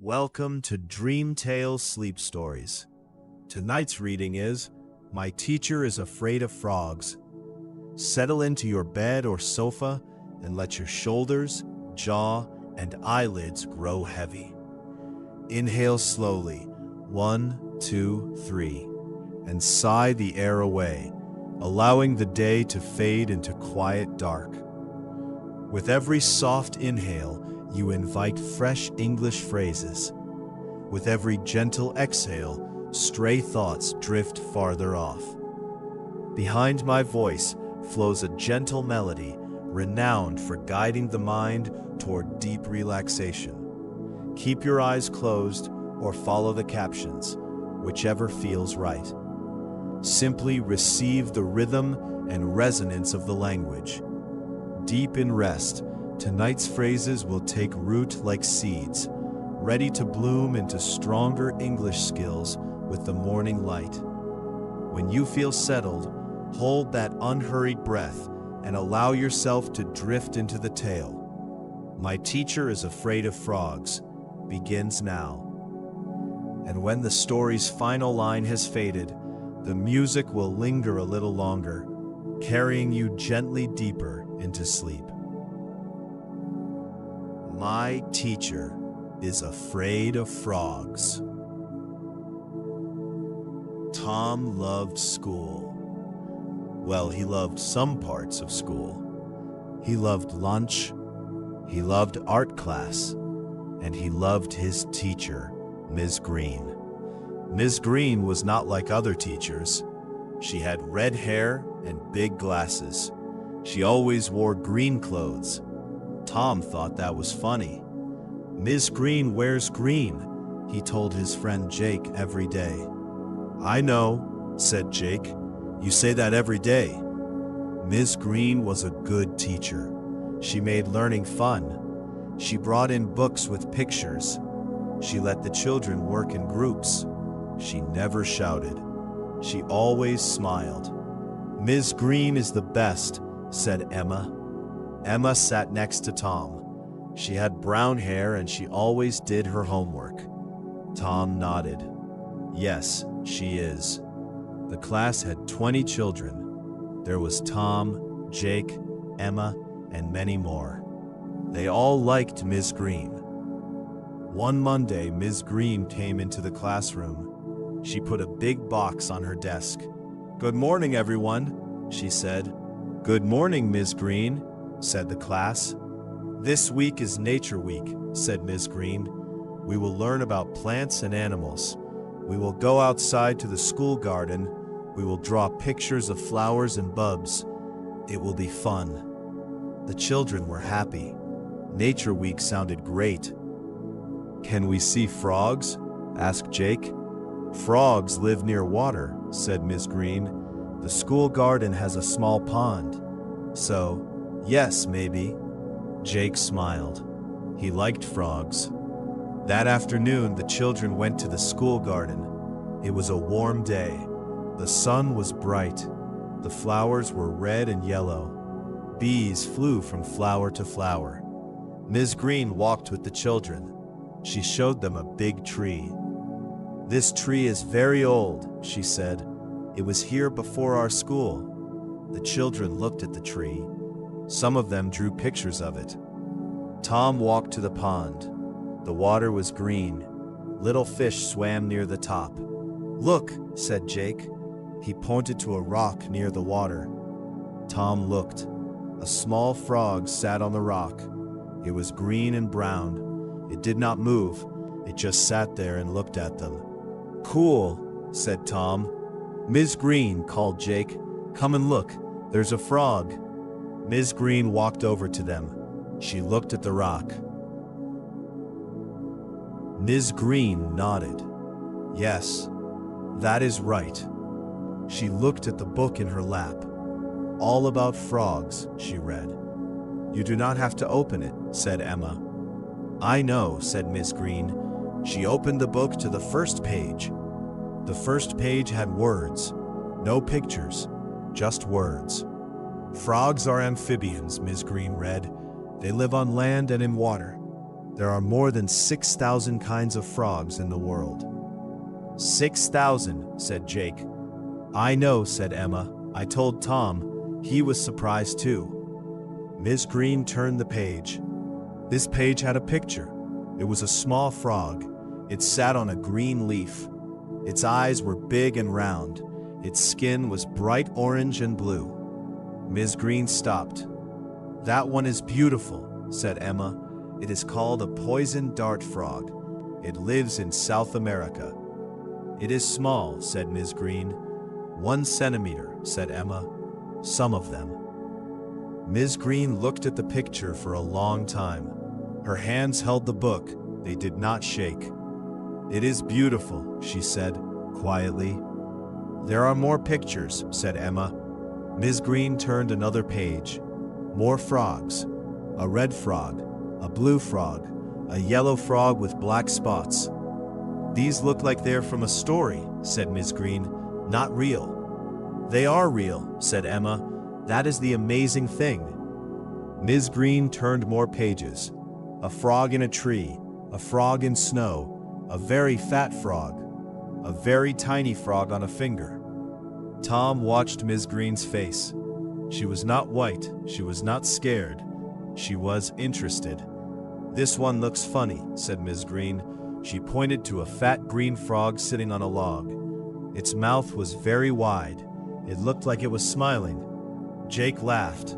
Welcome to Dream Tales Sleep Stories. Tonight's reading is My Teacher is Afraid of Frogs. Settle into your bed or sofa and let your shoulders, jaw, and eyelids grow heavy. Inhale slowly, 1, 2, 3, and sigh the air away, allowing the day to fade into quiet dark. With every soft inhale, you invite fresh English phrases. With every gentle exhale, stray thoughts drift farther off. Behind my voice flows a gentle melody, renowned for guiding the mind toward deep relaxation. Keep your eyes closed or follow the captions, whichever feels right. Simply receive the rhythm and resonance of the language. Deep in rest, tonight's phrases will take root like seeds, ready to bloom into stronger English skills with the morning light. When you feel settled, hold that unhurried breath and allow yourself to drift into the tale. My Teacher is Afraid of Frogs begins now. And when the story's final line has faded, the music will linger a little longer, carrying you gently deeper into sleep. My teacher is afraid of frogs. Tom loved school. Well, he loved some parts of school. He loved lunch, he loved art class, and he loved his teacher, Ms. Green. Ms. Green was not like other teachers. She had red hair and big glasses. She always wore green clothes. Tom thought that was funny. Ms. Green wears green, he told his friend Jake every day. I know, said Jake. You say that every day. Ms. Green was a good teacher. She made learning fun. She brought in books with pictures. She let the children work in groups. She never shouted. She always smiled. Ms. Green is the best, said Emma. Emma sat next to Tom. She had brown hair and she always did her homework. Tom nodded. Yes, she is. The class had 20 children. There was Tom, Jake, Emma, and many more. They all liked Ms. Green. One Monday, Ms. Green came into the classroom. She put a big box on her desk. Good morning, everyone, she said. Good morning, Ms. Green, said the class. This week is Nature Week, said Ms. Green. We will learn about plants and animals. We will go outside to the school garden. We will draw pictures of flowers and bulbs. It will be fun. The children were happy. Nature Week sounded great. Can we see frogs? Asked Jake. Frogs live near water, said Ms. Green. The school garden has a small pond. So, yes, maybe. Jake smiled. He liked frogs. That afternoon, the children went to the school garden. It was a warm day. The sun was bright. The flowers were red and yellow. Bees flew from flower to flower. Ms. Green walked with the children. She showed them a big tree. This tree is very old, she said. It was here before our school. The children looked at the tree. Some of them drew pictures of it. Tom walked to the pond. The water was green. Little fish swam near the top. Look, said Jake. He pointed to a rock near the water. Tom looked. A small frog sat on the rock. It was green and brown. It did not move. It just sat there and looked at them. Cool, said Tom. Ms. Green, called Jake. Come and look. There's a frog. Ms. Green walked over to them. She looked at the rock. Ms. Green nodded. Yes, that is right. She looked at the book in her lap. All about frogs, she read. You do not have to open it, said Emma. I know, said Ms. Green. She opened the book to the first page. The first page had words, no pictures, just words. Frogs are amphibians, Ms. Green read. They live on land and in water. There are more than 6,000 kinds of frogs in the world. 6,000, said Jake. I know, said Emma. I told Tom. He was surprised too. Ms. Green turned the page. This page had a picture. It was a small frog. It sat on a green leaf. Its eyes were big and round. Its skin was bright orange and blue. Ms. Green stopped. That one is beautiful, said Emma. It is called a poison dart frog. It lives in South America. It is small, said Ms. Green. 1 centimeter, said Emma. Some of them. Ms. Green looked at the picture for a long time. Her hands held the book. They did not shake. It is beautiful, she said, quietly. There are more pictures, said Emma. Ms. Green turned another page. More frogs. A red frog, a blue frog, a yellow frog with black spots. These look like they're from a story, said Ms. Green. Not real. They are real, said Emma. That is the amazing thing. Ms. Green turned more pages. A frog in a tree, a frog in snow, a very fat frog, a very tiny frog on a finger. Tom watched Ms. Green's face. She was not white, she was not scared. She was interested. This one looks funny, said Ms. Green. She pointed to a fat green frog sitting on a log. Its mouth was very wide. It looked like it was smiling. Jake laughed.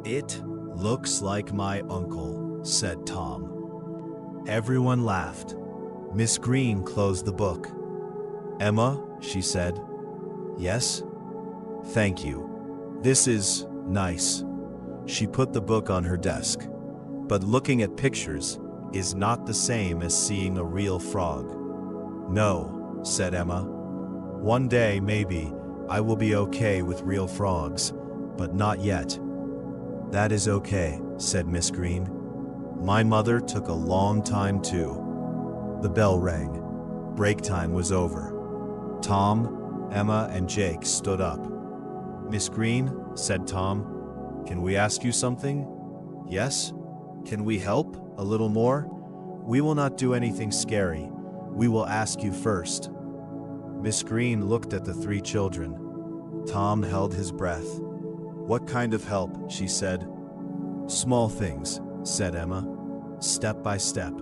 It looks like my uncle, said Tom. Everyone laughed. Miss Green closed the book. Emma, she said. Yes? Thank you. This is nice. She put the book on her desk. But looking at pictures is not the same as seeing a real frog. No, said Emma. One day, maybe, I will be okay with real frogs, but not yet. That is okay, said Miss Green. My mother took a long time too. The bell rang. Break time was over. Tom, Emma, and Jake stood up. Miss Green, said Tom, can we ask you something? Yes? Can we help a little more? We will not do anything scary. We will ask you first. Miss Green looked at the 3 children. Tom held his breath. What kind of help? She said. Small things, said Emma. Step by step.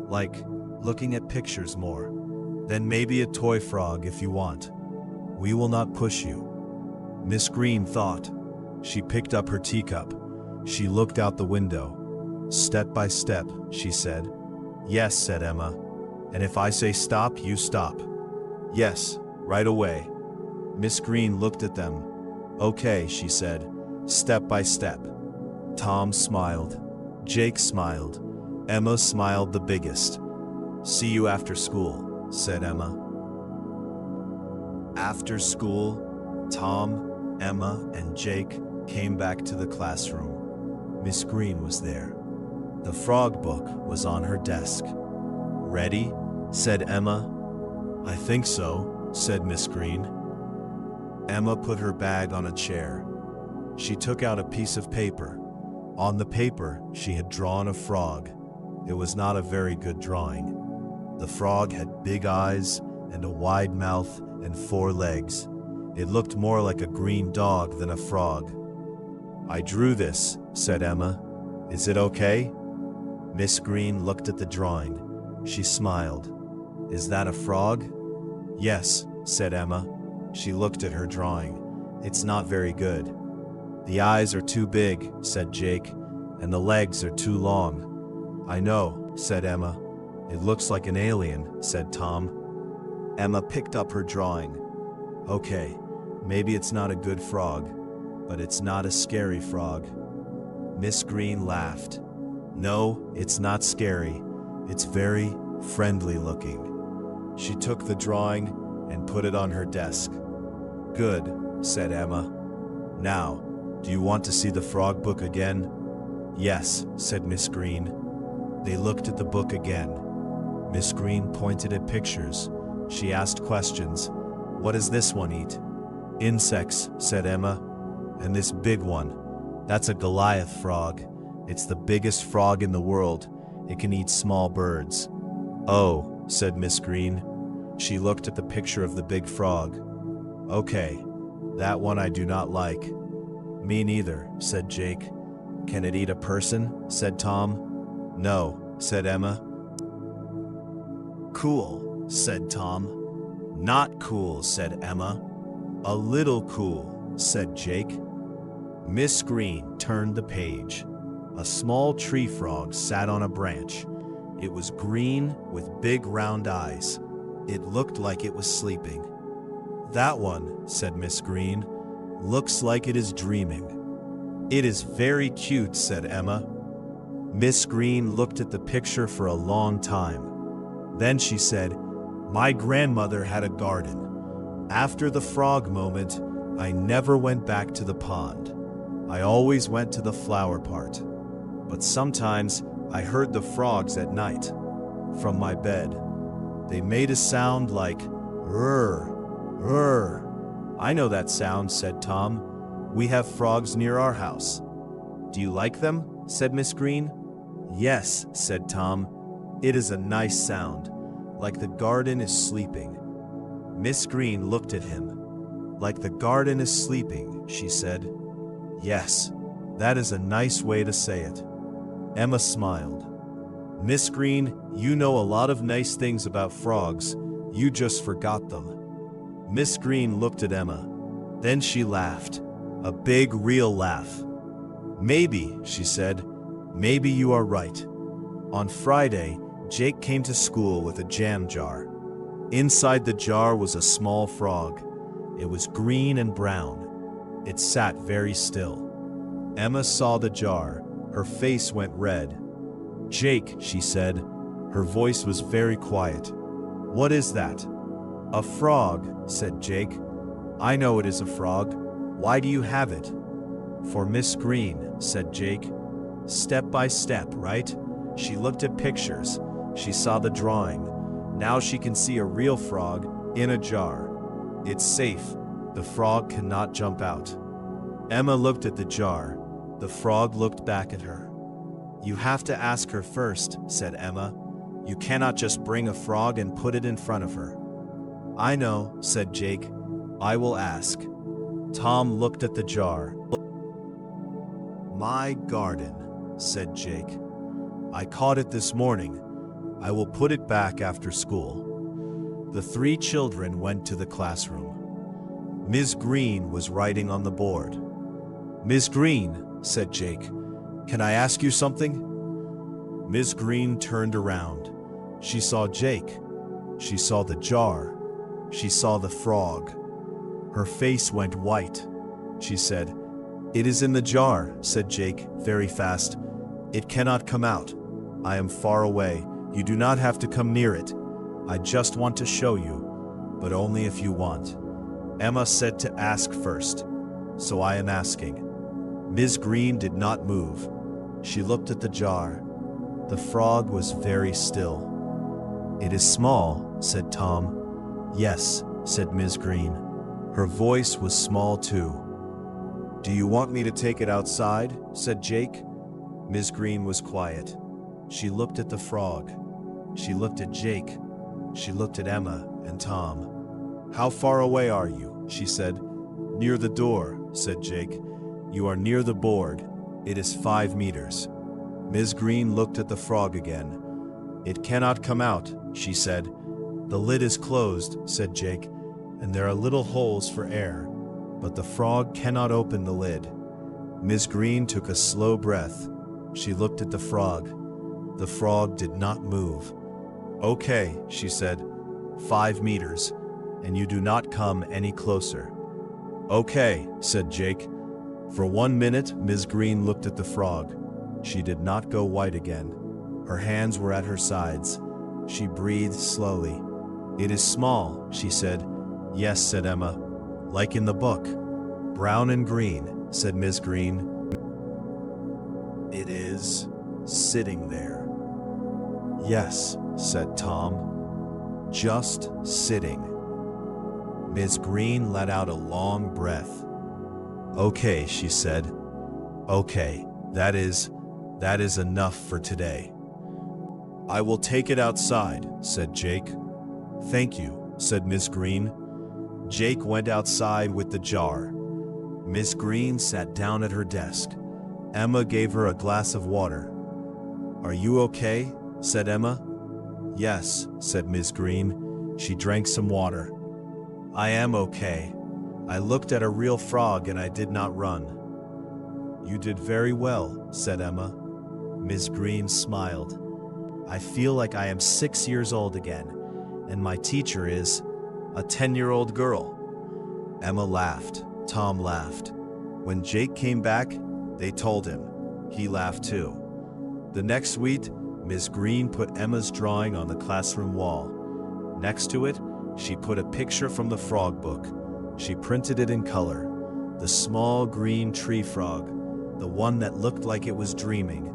Like looking at pictures more. Then maybe a toy frog if you want. We will not push you. Miss Green thought. She picked up her teacup. She looked out the window. Step by step, she said. Yes, said Emma. And if I say stop, you stop. Yes, right away. Miss Green looked at them. Okay, she said. Step by step. Tom smiled. Jake smiled. Emma smiled the biggest. See you after school, said Emma. After school, Tom, Emma, and Jake came back to the classroom. Miss Green was there. The frog book was on her desk. Ready? Said Emma. I think so, said Miss Green. Emma put her bag on a chair. She took out a piece of paper. On the paper, she had drawn a frog. It was not a very good drawing. The frog had big eyes and a wide mouth and 4 legs. It looked more like a green dog than a frog. I drew this, said Emma. Is it okay? Miss Green looked at the drawing. She smiled. Is that a frog? Yes, said Emma. She looked at her drawing. It's not very good. The eyes are too big, said Jake, and the legs are too long. I know, said Emma. It looks like an alien, said Tom. Emma picked up her drawing. Okay, maybe it's not a good frog, but it's not a scary frog. Miss Green laughed. No, it's not scary. It's very friendly looking. She took the drawing and put it on her desk. Good, said Emma. Now, do you want to see the frog book again? Yes, said Miss Green. They looked at the book again. Miss Green pointed at pictures. She asked questions. What does this one eat? Insects, said Emma. And this big one, that's a Goliath frog. It's the biggest frog in the world. It can eat small birds." "Oh," said Miss Green. She looked at the picture of the big frog. "Okay, that one I do not like." "Me neither," said Jake. "Can it eat a person?" said Tom. "No," said Emma. "Cool," said Tom. "Not cool," said Emma. "A little cool," said Jake. Miss Green turned the page. A small tree frog sat on a branch. It was green with big round eyes. It looked like it was sleeping. "That one," said Miss Green, "looks like it is dreaming." "It is very cute," said Emma. Miss Green looked at the picture for a long time. Then she said, "My grandmother had a garden. After the frog moment, I never went back to the pond. I always went to the flower part. But sometimes I heard the frogs at night from my bed. They made a sound like rrr, rrr." "I know that sound," said Tom. "We have frogs near our house." "Do you like them?" said Miss Green. "Yes," said Tom. "It is a nice sound, like the garden is sleeping." Miss Green looked at him. "Like the garden is sleeping," she said. "Yes, that is a nice way to say it." Emma smiled. "Miss Green, you know a lot of nice things about frogs. You just forgot them." Miss Green looked at Emma. Then she laughed. A big, real laugh. "Maybe," she said, "maybe you are right." On Friday, Jake came to school with a jam jar. Inside the jar was a small frog. It was green and brown. It sat very still. Emma saw the jar. Her face went red. "Jake," she said. Her voice was very quiet. "What is that?" "A frog," said Jake. "I know it is a frog. Why do you have it?" "For Miss Green," said Jake. "Step by step, right?" She looked at pictures. She saw the drawing. Now she can see a real frog in a jar. It's safe. The frog cannot jump out. Emma looked at the jar. The frog looked back at her. "You have to ask her first," said Emma. "You cannot just bring a frog and put it in front of her." "I know," said Jake. "I will ask." Tom looked at the jar. "My garden," said Jake. "I caught it this morning. I will put it back after school." The three children went to the classroom. Ms. Green was writing on the board. "Ms. Green," said Jake, "can I ask you something?" Ms. Green turned around. She saw Jake. She saw the jar. She saw the frog. Her face went white. She said, "It is in the jar," said Jake very fast. "It cannot come out. I am far away. You do not have to come near it. I just want to show you, but only if you want." Emma said to ask first, so I am asking. Ms. Green did not move. She looked at the jar. The frog was very still. "It is small," said Tom. "Yes," said Ms. Green. Her voice was small too. "Do you want me to take it outside?" said Jake. Ms. Green was quiet. She looked at the frog. She looked at Jake. She looked at Emma and Tom. "How far away are you?" she said. "Near the door," said Jake. "You are near the board. It is 5 meters. Ms. Green looked at the frog again. "It cannot come out," she said. "The lid is closed," said Jake, "and there are little holes for air, but the frog cannot open the lid." Ms. Green took a slow breath. She looked at the frog. The frog did not move. "Okay," she said, 5 meters, and you do not come any closer." "Okay," said Jake. For 1 minute, Ms. Green looked at the frog. She did not go white again. Her hands were at her sides. She breathed slowly. "It is small," she said. "Yes," said Emma. "Like in the book." "Brown and green," said Ms. Green. "It is sitting there." "Yes," said Tom. "Just sitting." Ms. Green let out a long breath. "Okay," she said. "Okay, that is, That is enough for today. I will take it outside, said Jake. Thank you, said Miss Green. Jake went outside with the jar. Miss Green sat down at her desk. Emma gave her a glass of water. Are you okay? Said Emma. Yes, said Miss Green. She drank some water. I am okay. I looked at a real frog and I did not run. You did very well, said Emma. Miss Green smiled. I feel like I am 6 years old again, and my teacher is a 10-year-old girl. Emma laughed. Tom laughed. When Jake came back, they told him. He laughed too. The next week, Miss Green put Emma's drawing on the classroom wall. Next to it, she put a picture from the frog book. She printed it in color. The small green tree frog, the one that looked like it was dreaming.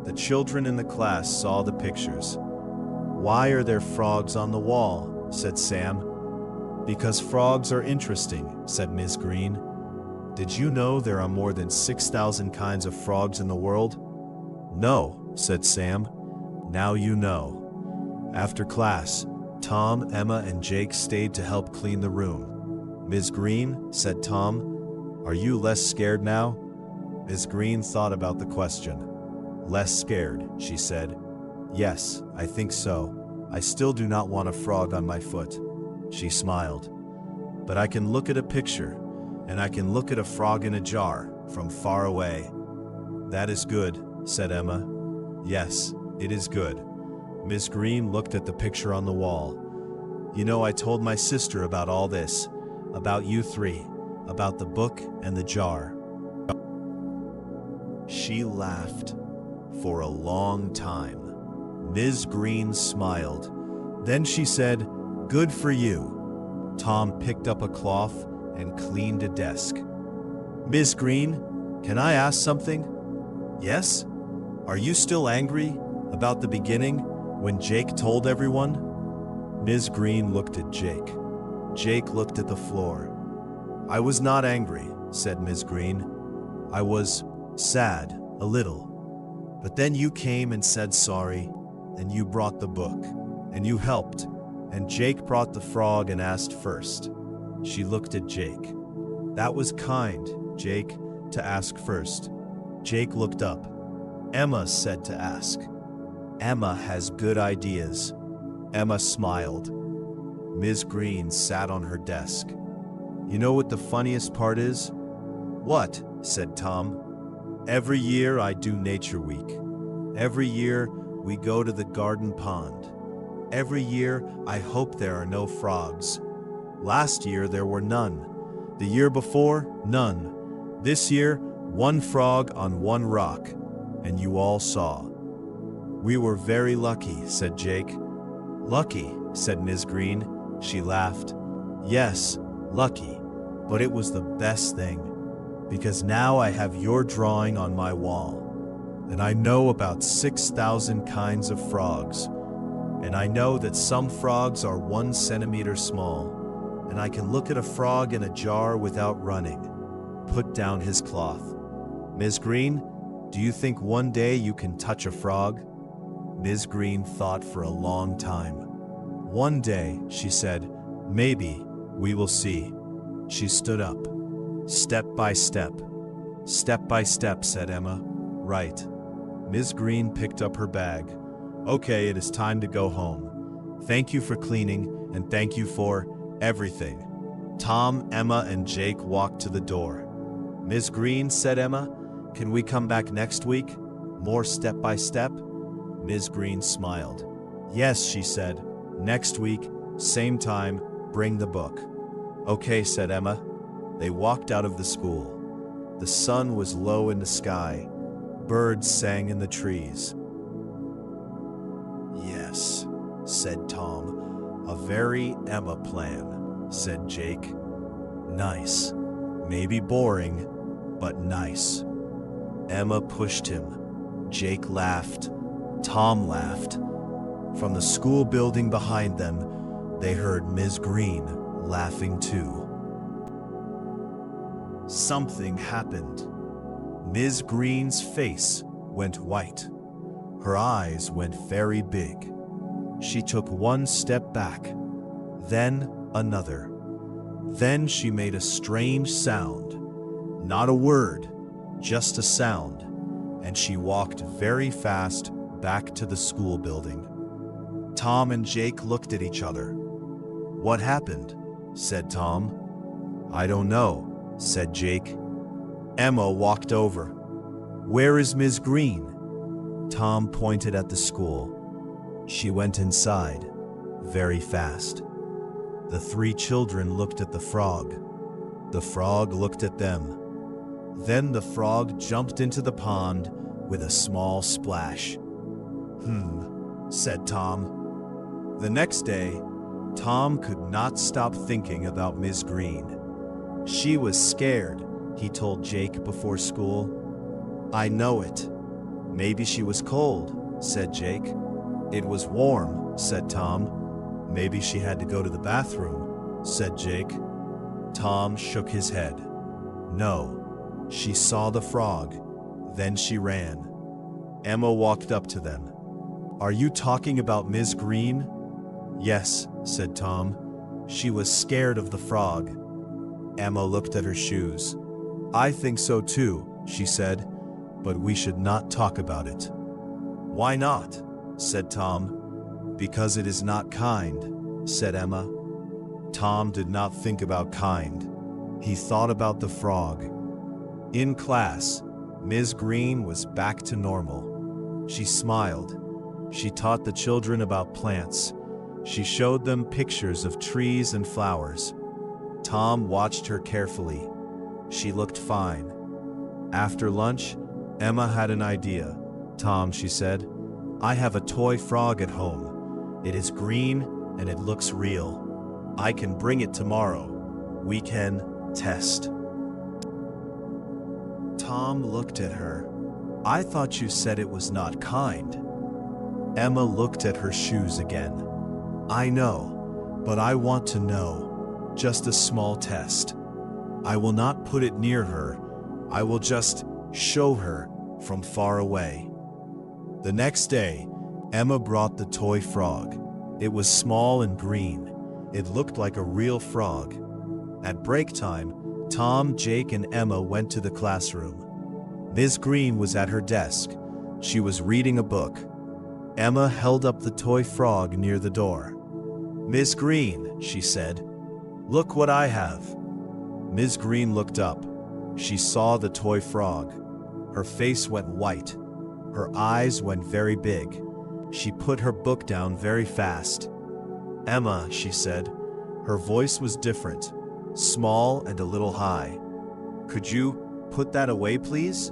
The children in the class saw the pictures. Why are there frogs on the wall? Said Sam. Because frogs are interesting, said Miss Green. Did you know there are more than 6,000 kinds of frogs in the world? No, said Sam. Now you know. After class, Tom, Emma, and Jake stayed to help clean the room. Miss Green, said Tom, are you less scared now? Miss Green thought about the question. Less scared, she said. Yes, I think so. I still do not want a frog on my foot. She smiled. But I can look at a picture, and I can look at a frog in a jar from far away. That is good, said Emma. Yes, it is good. Miss Green looked at the picture on the wall. You know, I told my sister about all this, about you three, about the book and the jar. She laughed for a long time. Ms. Green smiled. Then she said, Good for you. Tom picked up a cloth and cleaned a desk. Ms. Green, can I ask something? Yes? Are you still angry about the beginning when Jake told everyone? Ms. Green looked at Jake. Jake looked at the floor. I was not angry, said Ms. Green. I was sad, a little. But then you came and said sorry, and you brought the book, and you helped, and Jake brought the frog and asked first. She looked at Jake. That was kind, Jake, to ask first. Jake looked up. Emma said to ask. Emma has good ideas. Emma smiled. Ms. Green sat on her desk. You know what the funniest part is? What? Said Tom. Every year I do Nature Week. Every year we go to the garden pond. Every year I hope there are no frogs. Last year there were none. The year before, none. This year, 1 frog on 1 rock. And you all saw. We were very lucky, said Jake. Lucky, said Ms. Green. She laughed. Yes, lucky. But it was the best thing. Because now I have your drawing on my wall. And I know about 6,000 kinds of frogs. And I know that some frogs are 1 centimeter small. And I can look at a frog in a jar without running. Put down his cloth. Ms. Green, do you think one day you can touch a frog? Ms. Green thought for a long time. One day, she said, maybe, we will see. She stood up. Step by step. Step by step, said Emma. Right. Ms. Green picked up her bag. Okay, it is time to go home. Thank you for cleaning, and thank you for everything. Tom, Emma, and Jake walked to the door. Ms. Green, said Emma, can we come back next week? More step by step? Ms. Green smiled. Yes, she said. Next week, same time, bring the book. Okay, said Emma. They walked out of the school. The sun was low in the sky. Birds sang in the trees. Yes, said Tom. A very Emma plan, said Jake. Nice. Maybe boring, but nice. Emma pushed him. Jake laughed. Tom laughed. From the school building behind them, they heard Ms. Green laughing too. Something happened. Ms. Green's face went white. Her eyes went very big. She took one step back, then another. Then she made a strange sound. Not a word, just a sound, and she walked very fast back to the school building. Tom and Jake looked at each other. "What happened?" said Tom. "I don't know," said Jake. Emma walked over. "Where is Ms. Green?" Tom pointed at the school. She went inside, very fast. The three children looked at the frog. The frog looked at them. Then the frog jumped into the pond with a small splash. Said Tom. The next day, Tom could not stop thinking about Ms. Green. She was scared, he told Jake before school. "I know it. Maybe she was cold," said Jake. "It was warm," said Tom. "Maybe she had to go to the bathroom," said Jake. Tom shook his head. "No, she saw the frog. Then she ran." Emma walked up to them. "Are you talking about Ms. Green?" "Yes," said Tom. "She was scared of the frog." Emma looked at her shoes. "I think so too," she said, "but we should not talk about it." "Why not?" said Tom. "Because it is not kind," said Emma. Tom did not think about kind. He thought about the frog. In class, Ms. Green was back to normal. She smiled. She taught the children about plants. She showed them pictures of trees and flowers. Tom watched her carefully. She looked fine. After lunch, Emma had an idea. "Tom," she said, "I have a toy frog at home. It is green and it looks real. I can bring it tomorrow. We can test." Tom looked at her. "I thought you said it was not kind." Emma looked at her shoes again. "I know, but I want to know. Just a small test. I will not put it near her. I will just show her from far away." The next day, Emma brought the toy frog. It was small and green. It looked like a real frog. At break time, Tom, Jake, and Emma went to the classroom. Ms. Green was at her desk. She was reading a book. Emma held up the toy frog near the door. "Ms. Green," she said, "look what I have." Ms. Green looked up. She saw the toy frog. Her face went white. Her eyes went very big. She put her book down very fast. "Emma," she said. Her voice was different, small and a little high. "Could you put that away, please?"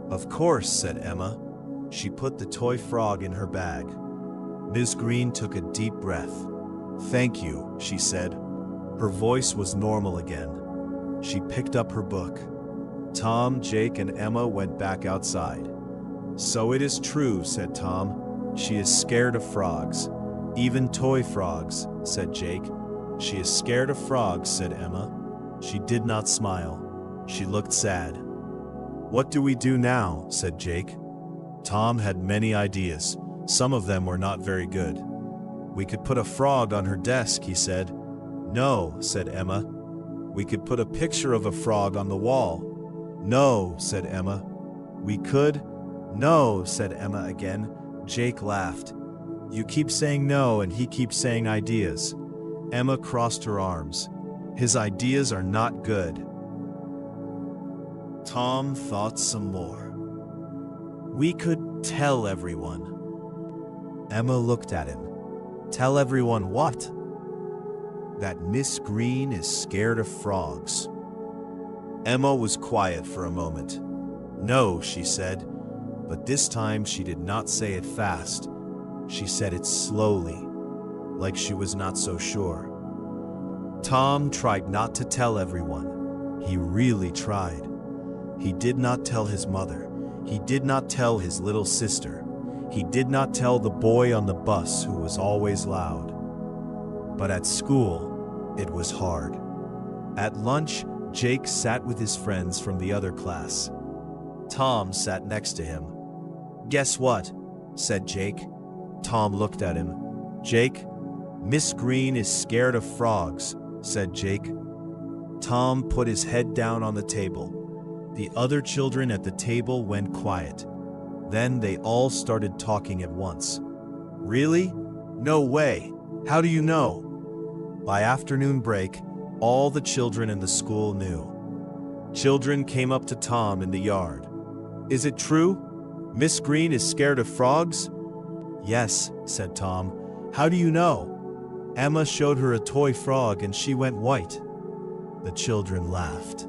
"Of course," said Emma. She put the toy frog in her bag. Ms. Green took a deep breath. "Thank you," she said. Her voice was normal again. She picked up her book. Tom, Jake, and Emma went back outside. "So it is true," said Tom. "She is scared of frogs. Even toy frogs," said Jake. "She is scared of frogs," said Emma. She did not smile. She looked sad. "What do we do now?" said Jake. Tom had many ideas. Some of them were not very good. "We could put a frog on her desk," he said. "No," said Emma. "We could put a picture of a frog on the wall." "No," said Emma. "We could?" "No," said Emma again. Jake laughed. "You keep saying no and he keeps saying ideas." Emma crossed her arms. "His ideas are not good." Tom thought some more. "We could tell everyone." Emma looked at him. "Tell everyone what?" "That Miss Green is scared of frogs." Emma was quiet for a moment. "No," she said, but this time she did not say it fast. She said it slowly, like she was not so sure. Tom tried not to tell everyone. He really tried. He did not tell his mother. He did not tell his little sister. He did not tell the boy on the bus who was always loud. But at school, it was hard. At lunch, Jake sat with his friends from the other class. Tom sat next to him. Guess what? Said Jake. Tom looked at him. Jake, Miss Green is scared of frogs, said Jake. Tom put his head down on the table. The other children at the table went quiet. Then they all started talking at once. Really? No way. How do you know? By afternoon break, all the children in the school knew. Children came up to Tom in the yard. Is it true? Miss Green is scared of frogs? Yes, said Tom. How do you know? Emma showed her a toy frog and she went white. The children laughed.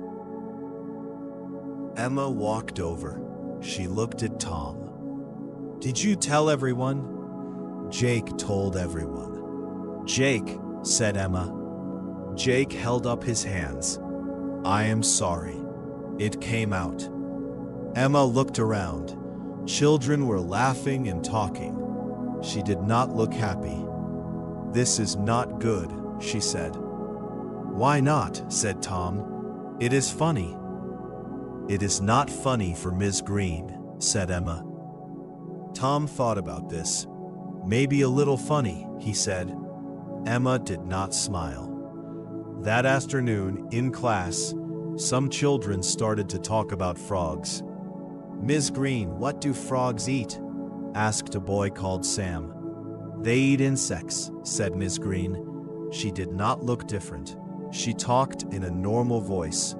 Emma walked over. She looked at Tom. Did you tell everyone? Jake told everyone. Jake, said Emma. Jake held up his hands. I am sorry. It came out. Emma looked around. Children were laughing and talking. She did not look happy. This is not good, she said. Why not? Said Tom. It is funny. It is not funny for Miss Green, said Emma. Tom thought about this. Maybe a little funny, he said. Emma did not smile. That afternoon, in class, some children started to talk about frogs. Miss Green, what do frogs eat? Asked a boy called Sam. They eat insects, said Miss Green. She did not look different. She talked in a normal voice.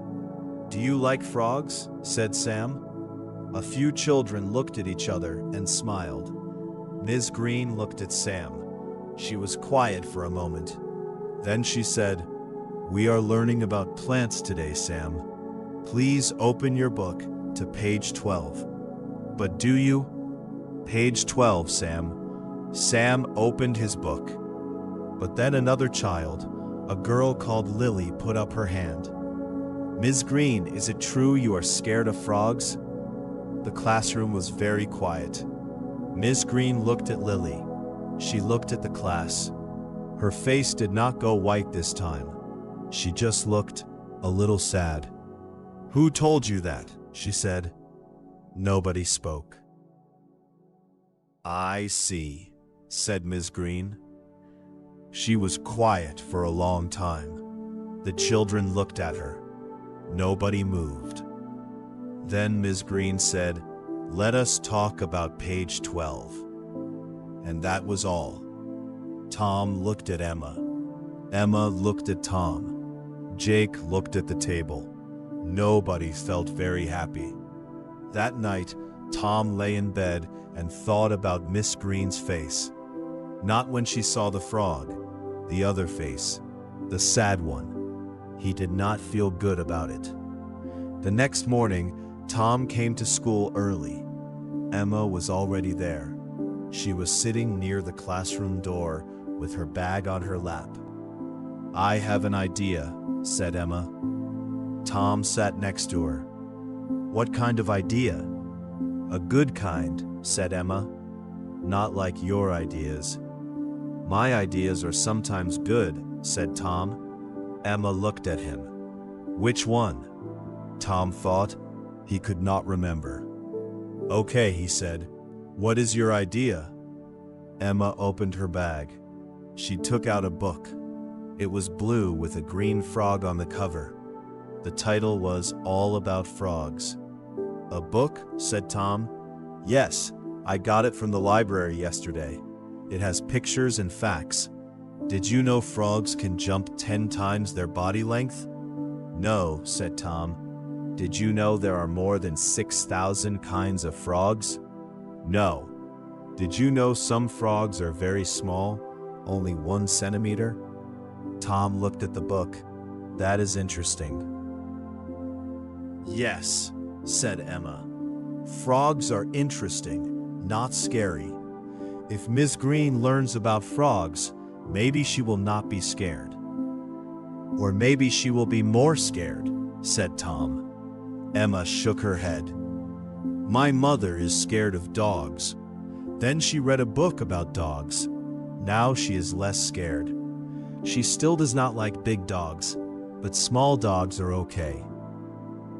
Do you like frogs? Said Sam. A few children looked at each other and smiled. Miss Green looked at Sam. She was quiet for a moment. Then she said, We are learning about plants today, Sam. Please open your book to page 12. But do you? Page 12, Sam. Sam opened his book. But then another child, a girl called Lily, put up her hand. Ms. Green, is it true you are scared of frogs? The classroom was very quiet. Ms. Green looked at Lily. She looked at the class. Her face did not go white this time. She just looked a little sad. Who told you that? She said. Nobody spoke. I see, said Ms. Green. She was quiet for a long time. The children looked at her. Nobody moved. Then Ms. Green said, Let us talk about page 12. And that was all. Tom looked at Emma. Emma looked at Tom. Jake looked at the table. Nobody felt very happy. That night, Tom lay in bed and thought about Miss Green's face. Not when she saw the frog, the other face, the sad one. He did not feel good about it. The next morning, Tom came to school early. Emma was already there. She was sitting near the classroom door with her bag on her lap. I have an idea, said Emma. Tom sat next to her. What kind of idea? A good kind, said Emma. Not like your ideas. My ideas are sometimes good, said Tom. Emma looked at him. Which one? Tom thought. He could not remember. Okay, he said. What is your idea? Emma opened her bag. She took out a book. It was blue with a green frog on the cover. The title was All About Frogs. A book? Said Tom. Yes, I got it from the library yesterday. It has pictures and facts. Did you know frogs can jump 10 times their body length? No, said Tom. Did you know there are more than 6,000 kinds of frogs? No. Did you know some frogs are very small, only 1 centimeter? Tom looked at the book. That is interesting. Yes, said Emma. Frogs are interesting, not scary. If Miss Green learns about frogs, maybe she will not be scared. Or maybe she will be more scared, said Tom. Emma shook her head. My mother is scared of dogs. Then she read a book about dogs. Now she is less scared. She still does not like big dogs, but small dogs are okay.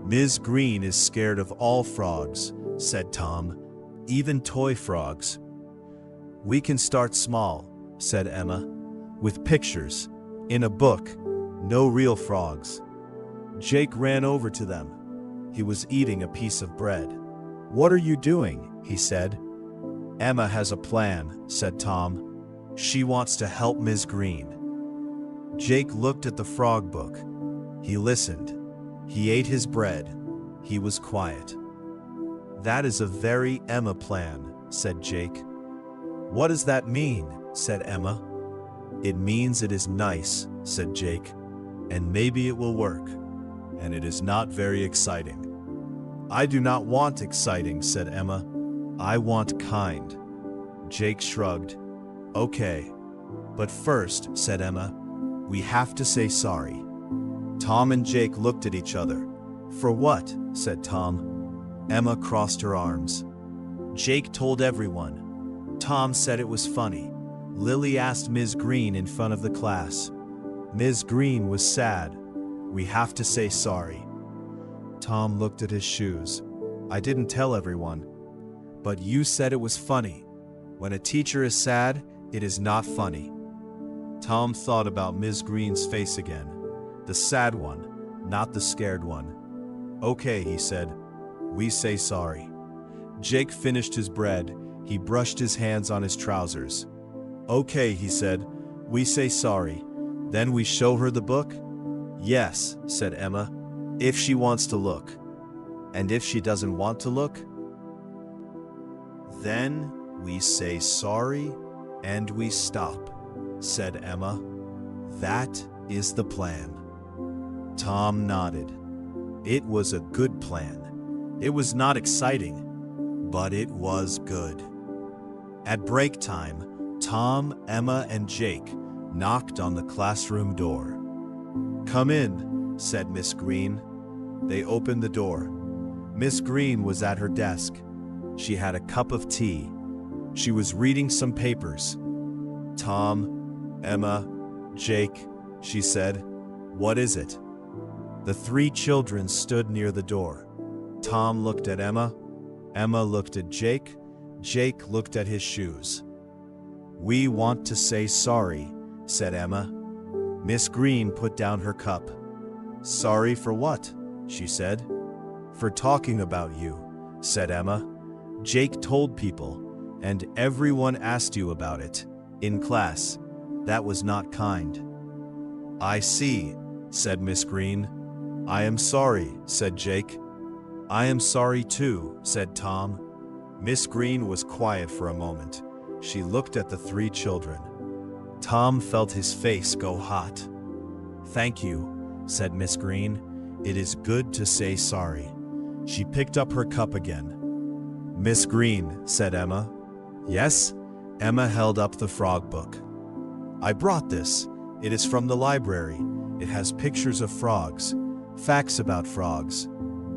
Ms. Green is scared of all frogs, said Tom. even toy frogs. We can start small, said Emma, with pictures, in a book, no real frogs. Jake ran over to them. He was eating a piece of bread. What are you doing? He said. Emma has a plan, said Tom. She wants to help Ms. Green. Jake looked at the frog book. He listened. He ate his bread. He was quiet. That is a very Emma plan, said Jake. What does that mean? Said Emma. It means it is nice, said Jake, and maybe it will work. And it is not very exciting. I do not want exciting, said Emma. I want kind. Jake shrugged. Okay. But first, said Emma, we have to say sorry. Tom and Jake looked at each other. For what? Said Tom. Emma crossed her arms. Jake told everyone. Tom said it was funny. Lily asked Ms. Green in front of the class. Ms. Green was sad. We have to say sorry. Tom looked at his shoes. I didn't tell everyone. But you said it was funny. When a teacher is sad, it is not funny. Tom thought about Ms. Green's face again. The sad one, not the scared one. Okay, he said. We say sorry. Jake finished his bread. He brushed his hands on his trousers. Okay, he said. We say sorry. Then we show her the book? Yes, said Emma. If she wants to look. And if she doesn't want to look? Then we say sorry and we stop, said Emma. That is the plan. Tom nodded. It was a good plan. It was not exciting, but it was good. At break time, Tom, Emma, and Jake knocked on the classroom door. Come in, said Miss Green. They opened the door. Miss Green was at her desk. She had a cup of tea. She was reading some papers. Tom, Emma, Jake, she said. What is it? The three children stood near the door. Tom looked at Emma. Emma looked at Jake. Jake looked at his shoes. We want to say sorry, said Emma. Miss Green put down her cup. Sorry for what? She said. For talking about you, said Emma. Jake told people, and everyone asked you about it, in class. That was not kind. I see, said Miss Green. I am sorry, said Jake. I am sorry too, said Tom. Miss Green was quiet for a moment. She looked at the three children. Tom felt his face go hot. Thank you, said Miss Green. It is good to say sorry. She picked up her cup again. Miss Green, said Emma. Yes? Emma held up the frog book. I brought this. It is from the library. It has pictures of frogs, facts about frogs.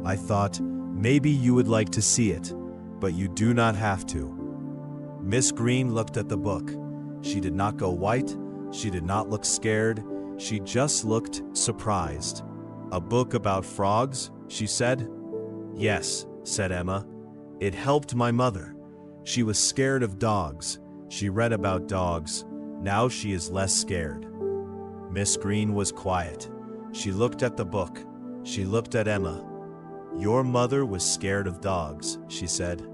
I thought maybe you would like to see it, but you do not have to. Miss Green looked at the book. She did not go white. She did not look scared. She just looked surprised. A book about frogs? She said. Yes, said Emma. It helped my mother. She was scared of dogs. She read about dogs. Now she is less scared. Miss Green was quiet. She looked at the book. She looked at Emma. Your mother was scared of dogs, she said.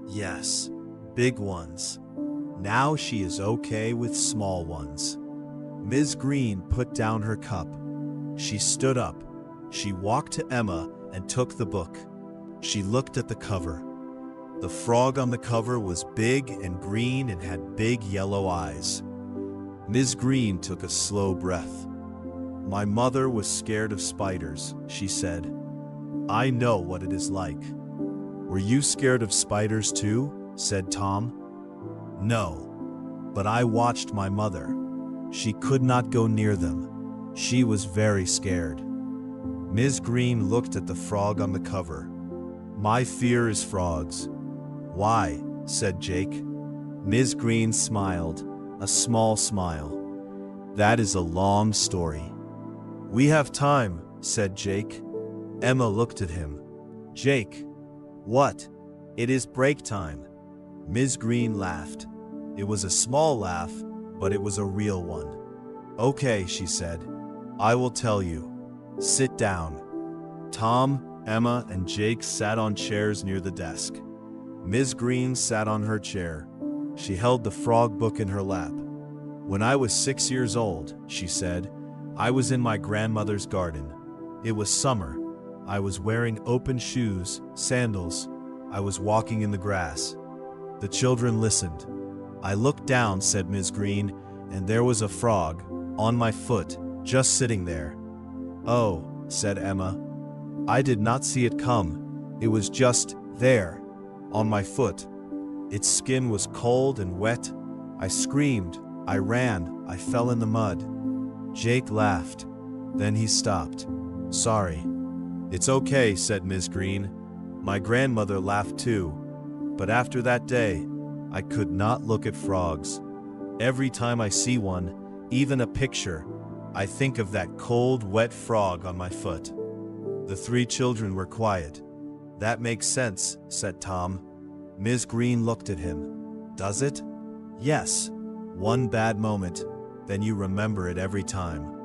Yes, big ones. Now she is okay with small ones. Ms. Green put down her cup. She stood up. She walked to Emma and took the book. She looked at the cover. The frog on the cover was big and green and had big yellow eyes. Ms. Green took a slow breath. My mother was scared of spiders, she said. I know what it is like. Were you scared of spiders too? Said Tom. No, but I watched my mother. She could not go near them. She was very scared. Ms. Green looked at the frog on the cover. My fear is frogs. Why? Said Jake. Ms. Green smiled, a small smile. That is a long story. We have time, said Jake. Emma looked at him. Jake. What? It is break time. Ms. Green laughed. It was a small laugh, but it was a real one. Okay, she said. I will tell you. Sit down. Tom, Emma, and Jake sat on chairs near the desk. Ms. Green sat on her chair. She held the frog book in her lap. When I was 6 years old, she said, I was in my grandmother's garden. It was summer. I was wearing open shoes, sandals. I was walking in the grass. The children listened. I looked down, said Ms. Green, and there was a frog, on my foot, just sitting there. Oh, said Emma. I did not see it come. It was just there, on my foot. Its skin was cold and wet. I screamed. I ran. I fell in the mud. Jake laughed. Then he stopped. Sorry. It's okay, said Ms. Green. My grandmother laughed too. But after that day, I could not look at frogs. Every time I see one, even a picture, I think of that cold, wet frog on my foot. The three children were quiet. That makes sense, said Tom. Ms. Green looked at him. Does it? Yes. One bad moment, then you remember it every time.